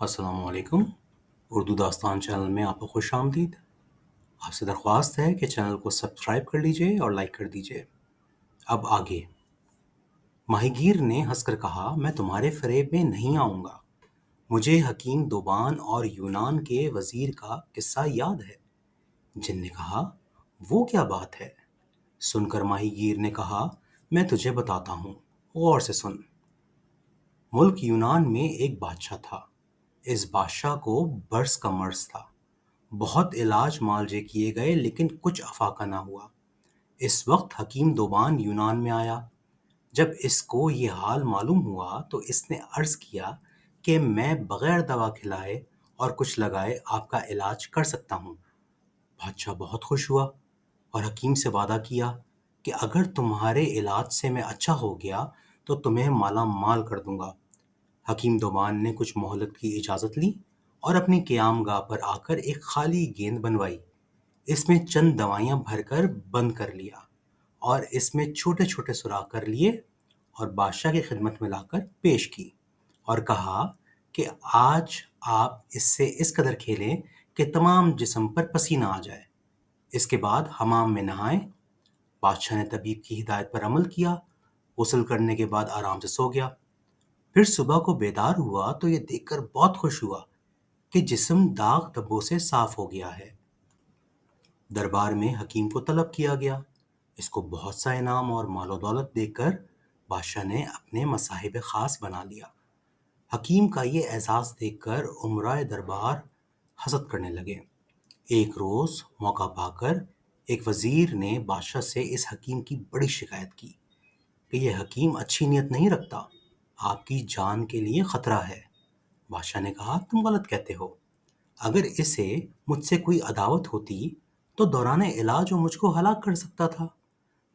السلام علیکم۔ اردو داستان چینل میں آپ کو خوش آمدید۔ آپ سے درخواست ہے کہ چینل کو سبسکرائب کر لیجئے اور لائک کر دیجئے۔ اب آگے۔ ماہی گیر نے ہنس کر کہا، میں تمہارے فریب میں نہیں آؤں گا۔ مجھے حکیم دوبان اور یونان کے وزیر کا قصہ یاد ہے۔ جن نے کہا، وہ کیا بات ہے؟ سن کر ماہی گیر نے کہا، میں تجھے بتاتا ہوں، غور سے سن۔ ملک یونان میں ایک بادشاہ تھا۔ اس بادشاہ کو برص کا مرض تھا۔ بہت علاج معالجے کیے گئے لیکن کچھ افاقہ نہ ہوا۔ اس وقت حکیم دوبان یونان میں آیا۔ جب اس کو یہ حال معلوم ہوا تو اس نے عرض کیا کہ میں بغیر دوا کھلائے اور کچھ لگائے آپ کا علاج کر سکتا ہوں۔ بادشاہ بہت خوش ہوا اور حکیم سے وعدہ کیا کہ اگر تمہارے علاج سے میں اچھا ہو گیا تو تمہیں مالا مال کر دوں گا۔ حکیم دوبان نے کچھ مہلت کی اجازت لی اور اپنی قیام گاہ پر آ کر ایک خالی گیند بنوائی۔ اس میں چند دوائیاں بھر کر بند کر لیا اور اس میں چھوٹے چھوٹے سوراخ کر لیے اور بادشاہ کی خدمت میں لا کر پیش کی اور کہا کہ آج آپ اس سے اس قدر کھیلیں کہ تمام جسم پر پسینہ آ جائے۔ اس کے بعد حمام میں نہائیں۔ بادشاہ نے طبیب کی ہدایت پر عمل کیا۔ غسل کرنے کے بعد آرام سے سو گیا۔ پھر صبح کو بیدار ہوا تو یہ دیکھ کر بہت خوش ہوا کہ جسم داغ دھبوں سے صاف ہو گیا ہے۔ دربار میں حکیم کو طلب کیا گیا۔ اس کو بہت سا انعام اور مال و دولت دے کر بادشاہ نے اپنے مصاحب خاص بنا لیا۔ حکیم کا یہ اعزاز دیکھ کر امرائے دربار حسد کرنے لگے۔ ایک روز موقع پا کر ایک وزیر نے بادشاہ سے اس حکیم کی بڑی شکایت کی کہ یہ حکیم اچھی نیت نہیں رکھتا، آپ کی جان کے لیے خطرہ ہے۔ بادشاہ نے کہا، تم غلط کہتے ہو۔ اگر اسے مجھ سے کوئی عداوت ہوتی تو دوران علاج وہ مجھ کو ہلاک کر سکتا تھا۔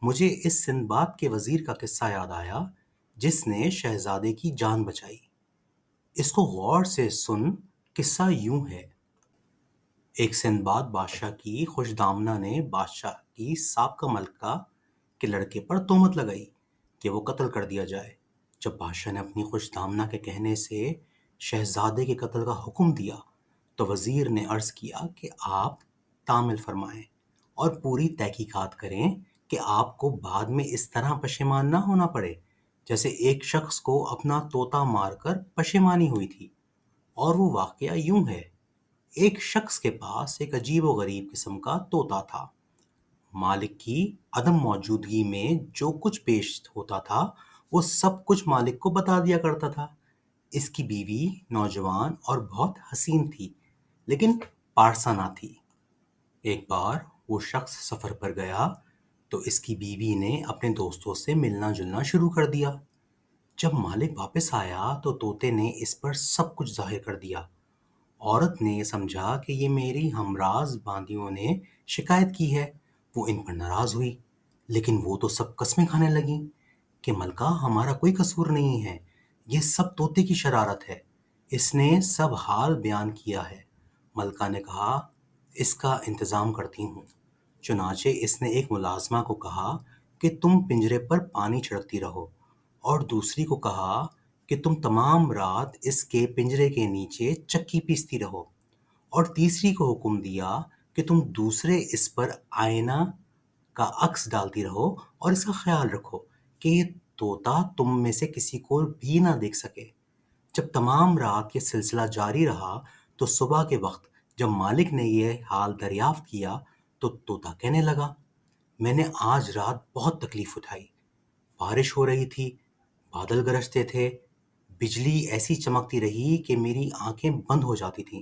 مجھے اس سندباد کے وزیر کا قصہ یاد آیا جس نے شہزادے کی جان بچائی۔ اس کو غور سے سن۔ قصہ یوں ہے۔ ایک سندباد بادشاہ کی خوش دامنہ نے بادشاہ کی سابقہ ملکہ کے لڑکے پر تہمت لگائی کہ وہ قتل کر دیا جائے۔ جب بادشاہ نے اپنی خوش دامنہ کے کہنے سے شہزادے کے قتل کا حکم دیا تو وزیر نے عرض کیا کہ آپ تعامل فرمائیں اور پوری تحقیقات کریں کہ آپ کو بعد میں اس طرح پشیمان نہ ہونا پڑے جیسے ایک شخص کو اپنا طوطا مار کر پشیمانی ہوئی تھی۔ اور وہ واقعہ یوں ہے۔ ایک شخص کے پاس ایک عجیب و غریب قسم کا طوطا تھا۔ مالک کی عدم موجودگی میں جو کچھ پیش ہوتا تھا وہ سب کچھ مالک کو بتا دیا کرتا تھا۔ اس کی بیوی نوجوان اور بہت حسین تھی لیکن پارسا نہ تھی۔ ایک بار وہ شخص سفر پر گیا تو اس کی بیوی نے اپنے دوستوں سے ملنا جلنا شروع کر دیا۔ جب مالک واپس آیا تو طوطے نے اس پر سب کچھ ظاہر کر دیا۔ عورت نے سمجھا کہ یہ میری ہمراز باندیوں نے شکایت کی ہے۔ وہ ان پر ناراض ہوئی لیکن وہ تو سب قسمیں کھانے لگیں کہ ملکہ ہمارا کوئی قصور نہیں ہے، یہ سب طوطے کی شرارت ہے، اس نے سب حال بیان کیا ہے۔ ملکہ نے کہا، اس کا انتظام کرتی ہوں۔ چنانچہ اس نے ایک ملازمہ کو کہا کہ تم پنجرے پر پانی چھڑکتی رہو اور دوسری کو کہا کہ تم تمام رات اس کے پنجرے کے نیچے چکی پیستی رہو اور تیسری کو حکم دیا کہ تم دوسرے اس پر آئینہ کا عکس ڈالتی رہو اور اس کا خیال رکھو کہ یہ طوطا تم میں سے کسی کو بھی نہ دیکھ سکے۔ جب تمام رات یہ سلسلہ جاری رہا تو صبح کے وقت جب مالک نے یہ حال دریافت کیا تو طوطا کہنے لگا، میں نے آج رات بہت تکلیف اٹھائی۔ بارش ہو رہی تھی، بادل گرجتے تھے، بجلی ایسی چمکتی رہی کہ میری آنکھیں بند ہو جاتی تھیں۔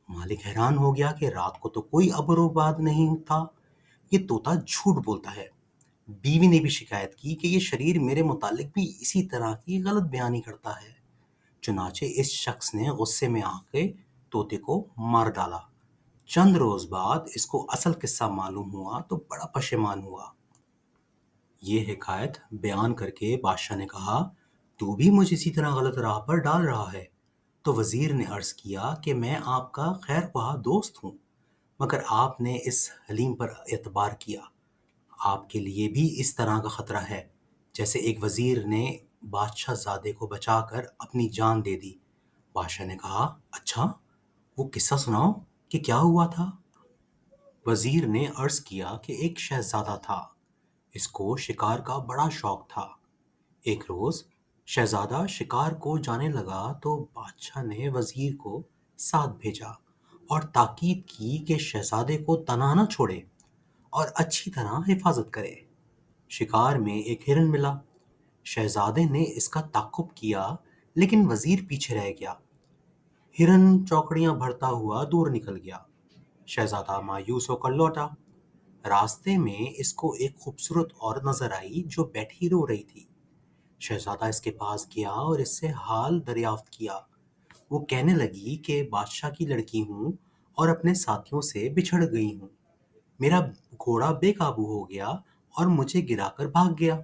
مالک حیران ہو گیا کہ رات کو تو کوئی ابر و باد نہیں تھا، یہ طوطا جھوٹ بولتا ہے۔ بیوی نے بھی شکایت کی کہ یہ شریر میرے متعلق بھی اسی طرح کی غلط بیانی کرتا ہے۔ چنانچہ اس شخص نے غصے میں آ کے طوطے کو مار ڈالا۔ چند روز بعد اس کو اصل قصہ معلوم ہوا تو بڑا پشیمان ہوا۔ یہ حکایت بیان کر کے بادشاہ نے کہا، تو بھی مجھے اسی طرح غلط راہ پر ڈال رہا ہے۔ تو وزیر نے عرض کیا کہ میں آپ کا خیر خواہ دوست ہوں مگر آپ نے اس حلیم پر اعتبار کیا۔ آپ کے لیے بھی اس طرح کا خطرہ ہے جیسے ایک وزیر نے بادشاہ زادے کو بچا کر اپنی جان دے دی۔ بادشاہ نے کہا، اچھا وہ قصہ سناؤ کہ کیا ہوا تھا؟ وزیر نے عرض کیا کہ ایک شہزادہ تھا، اس کو شکار کا بڑا شوق تھا۔ ایک روز شہزادہ شکار کو جانے لگا تو بادشاہ نے وزیر کو ساتھ بھیجا اور تاکید کی کہ شہزادے کو تنہا نہ چھوڑے اور اچھی طرح حفاظت کرے۔ شکار میں ایک ہرن ملا۔ شہزادے نے اس کا تعقب کیا لیکن وزیر پیچھے رہ گیا۔ ہرن چوکڑیاں بھرتا ہوا دور نکل گیا۔ شہزادہ مایوس ہو کر لوٹا۔ راستے میں اس کو ایک خوبصورت عورت نظر آئی جو بیٹھی رو رہی تھی۔ شہزادہ اس کے پاس گیا اور اس سے حال دریافت کیا۔ وہ کہنے لگی کہ بادشاہ کی لڑکی ہوں اور اپنے ساتھیوں سے بچھڑ گئی ہوں۔ میرا گھوڑا بے قابو ہو گیا اور مجھے گرا کر بھاگ گیا۔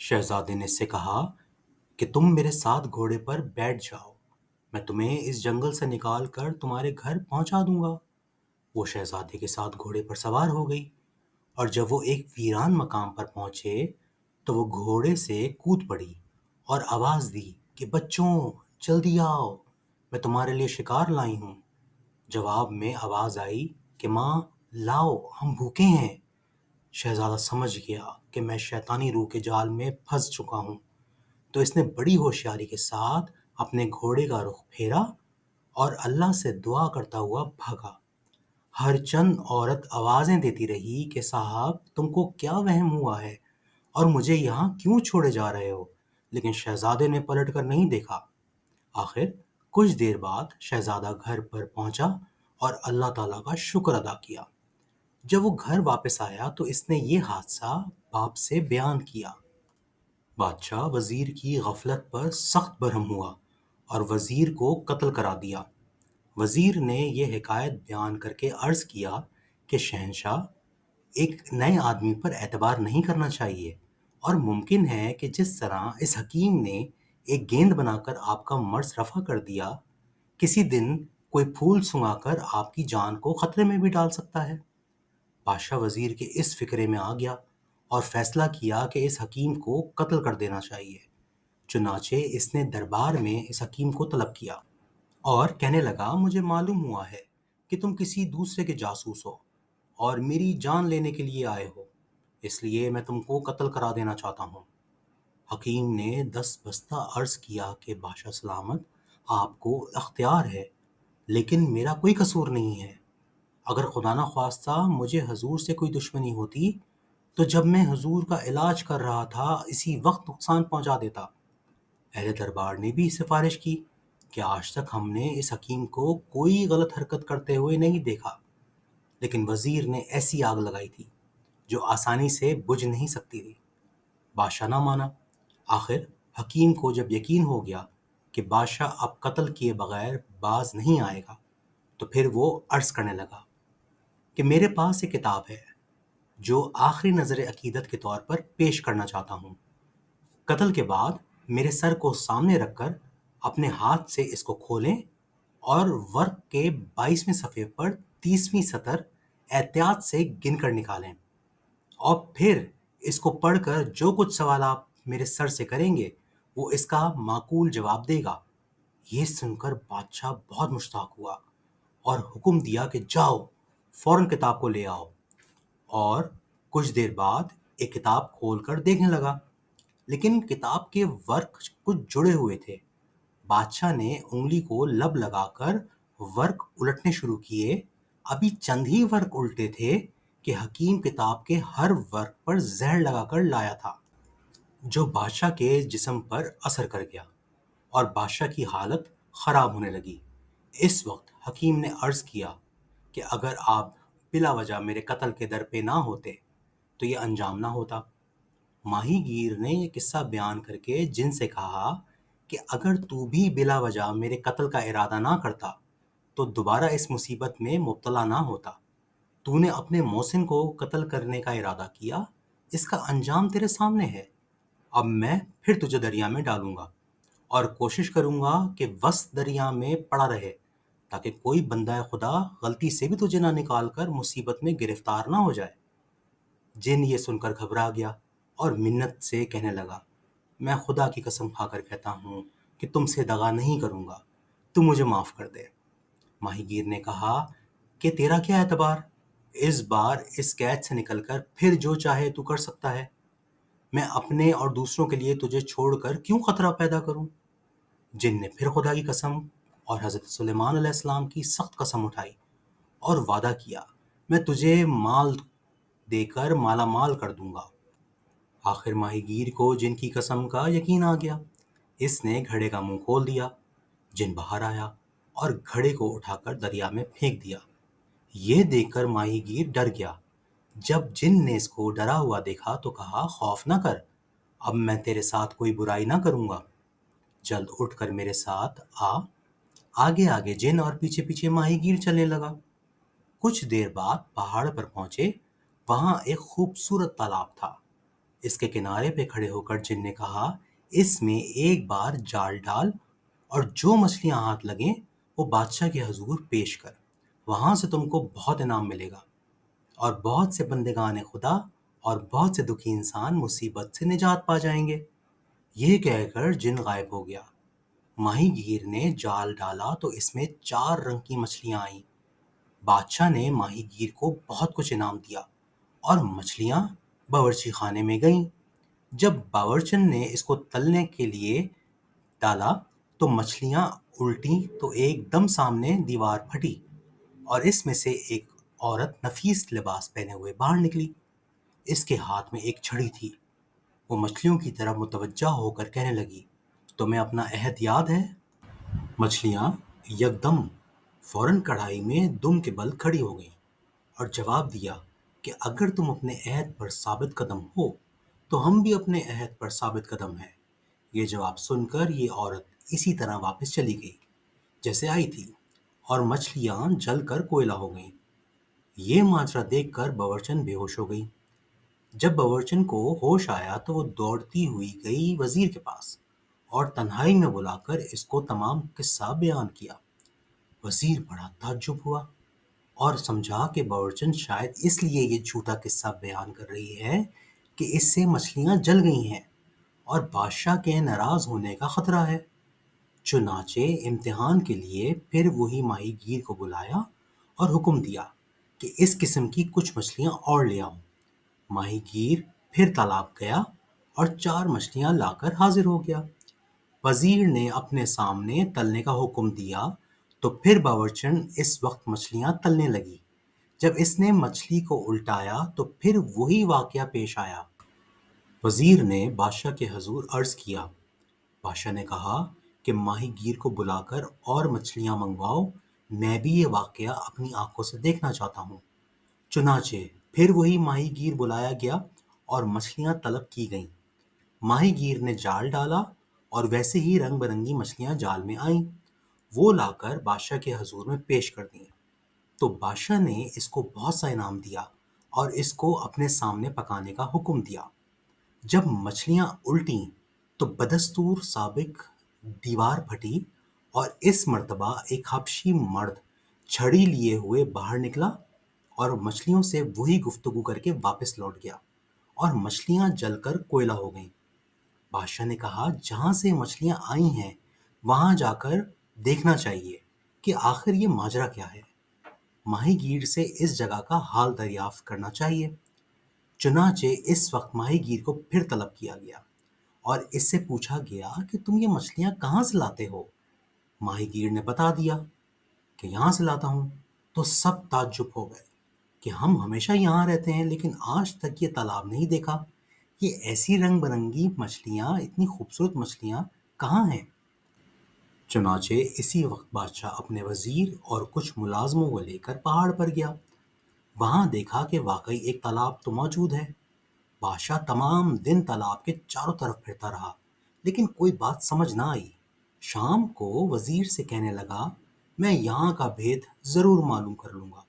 شہزادے نے اس سے کہا کہ تم میرے ساتھ گھوڑے پر بیٹھ جاؤ، میں تمہیں اس جنگل سے نکال کر تمہارے گھر پہنچا دوں گا۔ وہ شہزادے کے ساتھ گھوڑے پر سوار ہو گئی اور جب وہ ایک ویران مقام پر پہنچے تو وہ گھوڑے سے کود پڑی اور آواز دی کہ بچوں جلدی آؤ، میں تمہارے لیے شکار لائی ہوں۔ جواب میں آواز آئی کہ ماں لاؤ، ہم بھوکے ہیں۔ شہزادہ سمجھ گیا کہ میں شیطانی روح کے جال میں پھنس چکا ہوں، تو اس نے بڑی ہوشیاری کے ساتھ اپنے گھوڑے کا رخ پھیرا اور اللہ سے دعا کرتا ہوا بھاگا۔ ہر چند عورت آوازیں دیتی رہی کہ صاحب تم کو کیا وہم ہوا ہے اور مجھے یہاں کیوں چھوڑے جا رہے ہو، لیکن شہزادے نے پلٹ کر نہیں دیکھا۔ آخر کچھ دیر بعد شہزادہ گھر پر پہنچا اور اللہ تعالیٰ کا شکر ادا کیا۔ جب وہ گھر واپس آیا تو اس نے یہ حادثہ باپ سے بیان کیا۔ بادشاہ وزیر کی غفلت پر سخت برہم ہوا اور وزیر کو قتل کرا دیا۔ وزیر نے یہ حکایت بیان کر کے عرض کیا کہ شہنشاہ، ایک نئے آدمی پر اعتبار نہیں کرنا چاہیے، اور ممکن ہے کہ جس طرح اس حکیم نے ایک گیند بنا کر آپ کا مرض رفع کر دیا، کسی دن کوئی پھول سنگا کر آپ کی جان کو خطرے میں بھی ڈال سکتا ہے۔ بادشاہ وزیر کے اس فکرے میں آ گیا اور فیصلہ کیا کہ اس حکیم کو قتل کر دینا چاہیے۔ چنانچہ اس نے دربار میں اس حکیم کو طلب کیا اور کہنے لگا، مجھے معلوم ہوا ہے کہ تم کسی دوسرے کے جاسوس ہو اور میری جان لینے کے لیے آئے ہو، اس لیے میں تم کو قتل کرا دینا چاہتا ہوں۔ حکیم نے دست بستہ عرض کیا کہ بادشاہ سلامت، آپ کو اختیار ہے، لیکن میرا کوئی قصور نہیں ہے۔ اگر خدا نہ خواستہ مجھے حضور سے کوئی دشمنی ہوتی تو جب میں حضور کا علاج کر رہا تھا اسی وقت نقصان پہنچا دیتا۔ اہل دربار نے بھی سفارش کی کہ آج تک ہم نے اس حکیم کو کوئی غلط حرکت کرتے ہوئے نہیں دیکھا، لیکن وزیر نے ایسی آگ لگائی تھی جو آسانی سے بجھ نہیں سکتی تھی۔ بادشاہ نہ مانا۔ آخر حکیم کو جب یقین ہو گیا کہ بادشاہ اب قتل کیے بغیر باز نہیں آئے گا تو پھر وہ عرض کرنے لگا کہ میرے پاس ایک کتاب ہے جو آخری نظر عقیدت کے طور پر پیش کرنا چاہتا ہوں۔ قتل کے بعد میرے سر کو سامنے رکھ کر اپنے ہاتھ سے اس کو کھولیں اور ورق کے 22ویں صفحے پر 30ویں سطر احتیاط سے گن کر نکالیں، اور پھر اس کو پڑھ کر جو کچھ سوال آپ میرے سر سے کریں گے وہ اس کا معقول جواب دے گا۔ یہ سن کر بادشاہ بہت مشتاق ہوا اور حکم دیا کہ جاؤ فوراً کتاب کو لے آؤ، اور کچھ دیر بعد ایک کتاب کھول کر دیکھنے لگا، لیکن کتاب کے ورق کچھ جڑے ہوئے تھے۔ بادشاہ نے انگلی کو لب لگا کر ورق الٹنے شروع کیے۔ ابھی چند ہی ورق الٹے تھے کہ حکیم کتاب کے ہر ورق پر زہر لگا کر لایا تھا، جو بادشاہ کے جسم پر اثر کر گیا اور بادشاہ کی حالت خراب ہونے لگی۔ اس وقت حکیم نے عرض کیا کہ اگر آپ بلا وجہ میرے قتل کے در پہ نہ ہوتے تو یہ انجام نہ ہوتا۔ ماہی گیر نے یہ قصہ بیان کر کے جن سے کہا کہ اگر تو بھی بلا وجہ میرے قتل کا ارادہ نہ کرتا تو دوبارہ اس مصیبت میں مبتلا نہ ہوتا۔ تو نے اپنے محسن کو قتل کرنے کا ارادہ کیا، اس کا انجام تیرے سامنے ہے۔ اب میں پھر تجھے دریا میں ڈالوں گا اور کوشش کروں گا کہ وسط دریا میں پڑا رہے تاکہ کوئی بندہ خدا غلطی سے بھی تجھے نہ نکال کر مصیبت میں گرفتار نہ ہو جائے۔ جن یہ سن کر گھبرا گیا اور منت سے کہنے لگا، میں خدا کی قسم کھا کر کہتا ہوں کہ تم سے دغا نہیں کروں گا، تو مجھے معاف کر دے۔ ماہی گیر نے کہا کہ تیرا کیا اعتبار، اس بار اس قید سے نکل کر پھر جو چاہے تو کر سکتا ہے، میں اپنے اور دوسروں کے لیے تجھے چھوڑ کر کیوں خطرہ پیدا کروں؟ جن نے پھر خدا کی قسم اور حضرت سلیمان علیہ السلام کی سخت قسم اٹھائی اور وعدہ کیا، میں تجھے مال دے کر مالا مال کر دوں گا۔ آخر ماہی گیر کو جن کی قسم کا یقین آ گیا، اس نے گھڑے کا منہ کھول دیا، جن باہر آیا اور گھڑے کو اٹھا کر دریا میں پھینک دیا۔ یہ دیکھ کر ماہی گیر ڈر گیا۔ جب جن نے اس کو ڈرا ہوا دیکھا تو کہا، خوف نہ کر، اب میں تیرے ساتھ کوئی برائی نہ کروں گا، جلد اٹھ کر میرے ساتھ آ۔ آگے آگے جن اور پیچھے پیچھے ماہی گیر چلنے لگا۔ کچھ دیر بعد پہاڑ پر پہنچے، وہاں ایک خوبصورت تالاب تھا۔ اس کے کنارے پہ کھڑے ہو کر جن نے کہا، اس میں ایک بار جال ڈال اور جو مچھلیاں ہاتھ لگیں وہ بادشاہ کے حضور پیش کر، وہاں سے تم کو بہت انعام ملے گا اور بہت سے بندگان خدا اور بہت سے دکھی انسان مصیبت سے نجات پا جائیں گے۔ یہ کہہ کر جن غائب ہو گیا۔ ماہی گیر نے جال ڈالا تو اس میں 4 رنگ کی مچھلیاں آئیں۔ بادشاہ نے ماہی گیر کو بہت کچھ انعام دیا اور مچھلیاں باورچی خانے میں گئیں۔ جب باورچن نے اس کو تلنے کے لیے ڈالا تو مچھلیاں الٹیں تو ایک دم سامنے دیوار پھٹی اور اس میں سے ایک عورت نفیس لباس پہنے ہوئے باہر نکلی۔ اس کے ہاتھ میں ایک چھڑی تھی۔ وہ مچھلیوں کی طرف متوجہ ہو کر کہنے لگی، تمہیں اپنا عہد یاد ہے؟ مچھلیاں یکدم فوراً کڑھائی میں دم کے بل کھڑی ہو گئیں اور جواب دیا کہ اگر تم اپنے عہد پر ثابت قدم ہو تو ہم بھی اپنے عہد پر ثابت قدم ہیں۔ یہ جواب سن کر یہ عورت اسی طرح واپس چلی گئی جیسے آئی تھی، اور مچھلیاں جل کر کوئلہ ہو گئیں۔ یہ ماجرا دیکھ کر باورچن بے ہوش ہو گئی۔ جب باورچن کو ہوش آیا تو وہ دوڑتی ہوئی گئی وزیر کے پاس اور تنہائی میں بلا کر اس کو تمام قصہ بیان کیا۔ وزیر بڑا تعجب ہوا اور سمجھا کہ باورچن شاید اس لیے یہ جھوٹا قصہ بیان کر رہی ہے کہ اس سے مچھلیاں جل گئی ہیں اور بادشاہ کے ناراض ہونے کا خطرہ ہے۔ چنانچہ امتحان کے لیے پھر وہی ماہی گیر کو بلایا اور حکم دیا کہ اس قسم کی کچھ مچھلیاں اور لے آؤ۔ ماہی گیر پھر تالاب گیا اور 4 مچھلیاں لا کر حاضر ہو گیا۔ وزیر نے اپنے سامنے تلنے کا حکم دیا تو پھر باورچن اس وقت مچھلیاں تلنے لگی۔ جب اس نے مچھلی کو الٹایا تو پھر وہی واقعہ پیش آیا۔ وزیر نے بادشاہ کے حضور عرض کیا۔ بادشاہ نے کہا کہ ماہی گیر کو بلا کر اور مچھلیاں منگواؤ، میں بھی یہ واقعہ اپنی آنکھوں سے دیکھنا چاہتا ہوں۔ چنانچہ پھر وہی ماہی گیر بلایا گیا اور مچھلیاں طلب کی گئیں۔ ماہی گیر نے جال ڈالا اور ویسے ہی رنگ برنگی مچھلیاں جال میں آئیں۔ وہ لا کر بادشاہ کے حضور میں پیش کر دیں تو بادشاہ نے اس کو بہت سا انعام دیا اور اس کو اپنے سامنے پکانے کا حکم دیا۔ جب مچھلیاں الٹیں تو بدستور سابق دیوار پھٹی اور اس مرتبہ ایک حبشی مرد چھڑی لیے ہوئے باہر نکلا اور مچھلیوں سے وہی گفتگو کر کے واپس لوٹ گیا اور مچھلیاں جل کر کوئلہ ہو گئیں۔ بادشاہ نے کہا، جہاں سے مچھلیاں آئی ہیں وہاں جا کر دیکھنا چاہیے کہ آخر یہ ماجرا کیا ہے۔ ماہی گیر سے اس جگہ کا حال دریافت کرنا چاہیے۔ چنانچہ اس وقت ماہی گیر کو پھر طلب کیا گیا اور اس سے پوچھا گیا کہ تم یہ مچھلیاں کہاں سے لاتے ہو؟ ماہی گیر نے بتا دیا کہ یہاں سے لاتا ہوں۔ تو سب تعجب ہو گئے کہ ہم ہمیشہ یہاں رہتے ہیں لیکن آج تک یہ تالاب نہیں دیکھا، یہ ایسی رنگ برنگی مچھلیاں، اتنی خوبصورت مچھلیاں کہاں ہیں؟ چنانچہ اسی وقت بادشاہ اپنے وزیر اور کچھ ملازموں کو لے کر پہاڑ پر گیا۔ وہاں دیکھا کہ واقعی ایک تالاب تو موجود ہے۔ بادشاہ تمام دن تالاب کے چاروں طرف پھرتا رہا لیکن کوئی بات سمجھ نہ آئی۔ شام کو وزیر سے کہنے لگا، میں یہاں کا بھید ضرور معلوم کر لوں گا،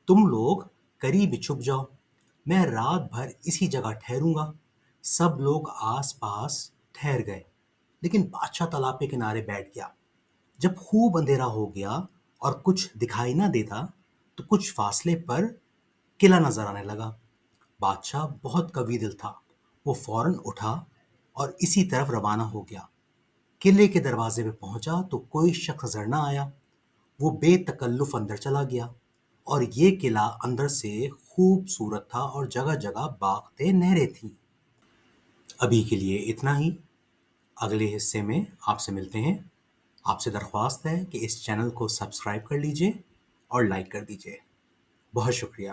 تم لوگ قریب چھپ جاؤ، میں رات بھر اسی جگہ ٹھہروں گا۔ سب لوگ آس پاس ٹھہر گئے لیکن بادشاہ تالاب کے کنارے بیٹھ گیا۔ جب خوب اندھیرا ہو گیا اور کچھ دکھائی نہ دیتا تو کچھ فاصلے پر قلعہ نظر آنے لگا۔ بادشاہ بہت قوی دل تھا، وہ فوراً اٹھا اور اسی طرف روانہ ہو گیا۔ قلعے کے دروازے پہ پہنچا تو کوئی شخص نظر نہ آیا۔ وہ بے تکلف اندر چلا گیا، اور یہ قلعہ اندر سے خوبصورت تھا اور جگہ جگہ باغ تھے، نہریں تھیں۔ ابھی کے لیے اتنا ہی، اگلے حصے میں آپ سے ملتے ہیں۔ آپ سے درخواست ہے کہ اس چینل کو سبسکرائب کر لیجئے اور لائک کر دیجئے۔ بہت شکریہ۔